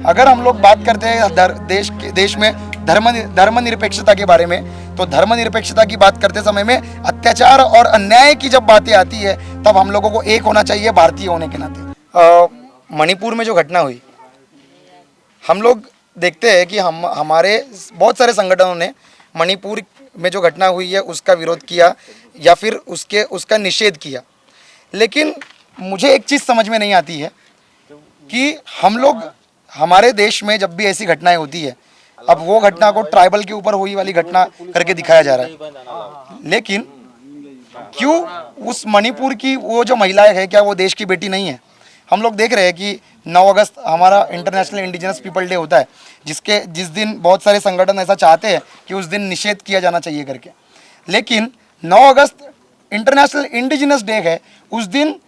अगर हम लोग बात करते हैं देश में धर्मनिरपेक्षता के बारे में, तो धर्मनिरपेक्षता की बात करते समय में अत्याचार और अन्याय की जब बातें आती है तब हम लोगों को एक होना चाहिए भारतीय होने के नाते। मणिपुर में जो घटना हुई, हम लोग देखते हैं कि हमारे बहुत सारे संगठनों ने मणिपुर में जो घटना हुई है उसका विरोध किया या फिर उसका निषेध किया। लेकिन मुझे एक चीज़ समझ में नहीं आती है कि हम लोग हमारे देश में जब भी ऐसी घटनाएं होती है, अब वो घटना को ट्राइबल के ऊपर हुई वाली घटना करके दिखाया जा रहा है, लेकिन क्यों उस मणिपुर की वो जो महिलाएं है, क्या वो देश की बेटी नहीं है? हम लोग देख रहे हैं कि 9 अगस्त हमारा इंटरनेशनल इंडिजिनस पीपल डे होता है, जिस दिन बहुत सारे संगठन ऐसा चाहते हैं कि उस दिन निषेध किया जाना चाहिए करके। लेकिन 9 अगस्त इंटरनेशनल इंडिजिनस डे है, उस दिन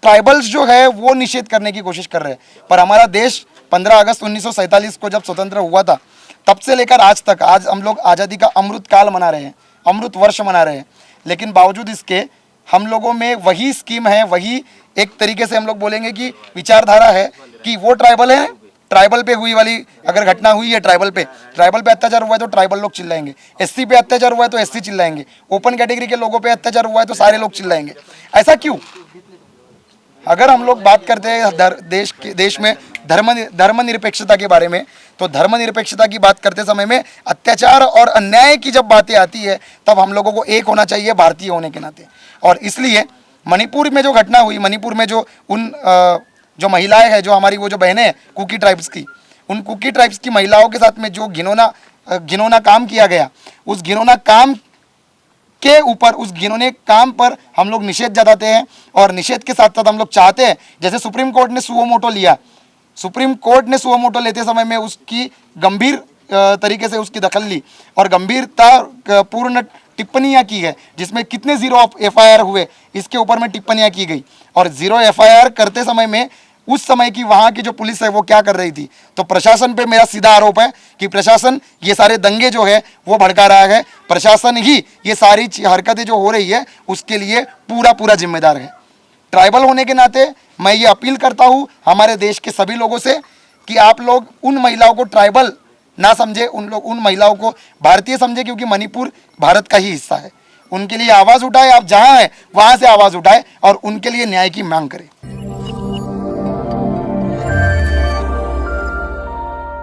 ट्राइबल्स जो है वो निषेध करने की कोशिश कर रहे हैं। पर हमारा देश 15 अगस्त 1947 को जब स्वतंत्र हुआ था, तब से लेकर आज तक, आज हम लोग आज़ादी का अमृत काल मना रहे हैं, अमृत वर्ष मना रहे हैं। लेकिन बावजूद इसके हम लोगों में वही स्कीम है, वही एक तरीके से हम लोग बोलेंगे कि विचारधारा है कि वो ट्राइबल है, ट्राइबल पे हुई वाली अगर घटना हुई है, ट्राइबल पे अत्याचार हुआ है तो ट्राइबल लोग चिल्लाएंगे, एससी पे अत्याचार हुआ है तो एससी चिल्लाएंगे, ओपन कैटेगरी के लोगों पे अत्याचार हुआ है तो सारे लोग चिल्लाएंगे। ऐसा क्यों? अगर हम लोग बात करते हैं देश में धर्मनिरपेक्षता के बारे में, तो धर्मनिरपेक्षता की बात करते समय में अत्याचार और अन्याय की जब बातें आती है तब हम लोगों को एक होना चाहिए भारतीय होने के नाते। और इसलिए मणिपुर में जो घटना हुई, मणिपुर में जो महिलाएं हैं, जो हमारी वो जो बहनें हैं कुकी ट्राइब्स की, उन कुकी ट्राइब्स की महिलाओं के साथ में जो घिनौना काम किया गया, उस घिनौना काम के ऊपर, उस घिनौने काम पर हम लोग निषेध जताते हैं। और निषेध के साथ साथ हम लोग चाहते हैं, जैसे सुप्रीम कोर्ट ने सुओ मोटो लिया, सुप्रीम कोर्ट ने सुओ मोटो लेते समय में उसकी गंभीर तरीके से उसकी दखल ली और गंभीरता पूर्ण टिप्पणियां की है, जिसमें कितने 0 FIR हुए इसके ऊपर में टिप्पणियां की गई। और 0 FIR करते समय में उस समय की वहाँ की जो पुलिस है वो क्या कर रही थी? तो प्रशासन पे मेरा सीधा आरोप है कि प्रशासन ये सारे दंगे जो है वो भड़का रहा है, प्रशासन ही ये सारी हरकतें जो हो रही है उसके लिए पूरा जिम्मेदार है। ट्राइबल होने के नाते मैं ये अपील करता हूँ हमारे देश के सभी लोगों से कि आप लोग उन महिलाओं को ट्राइबल ना समझे, उन महिलाओं को भारतीय समझे, क्योंकि मणिपुर भारत का ही हिस्सा है। उनके लिए आवाज़ उठाए, आप जहाँ हैं वहाँ से आवाज़ उठाए और उनके लिए न्याय की मांग करें।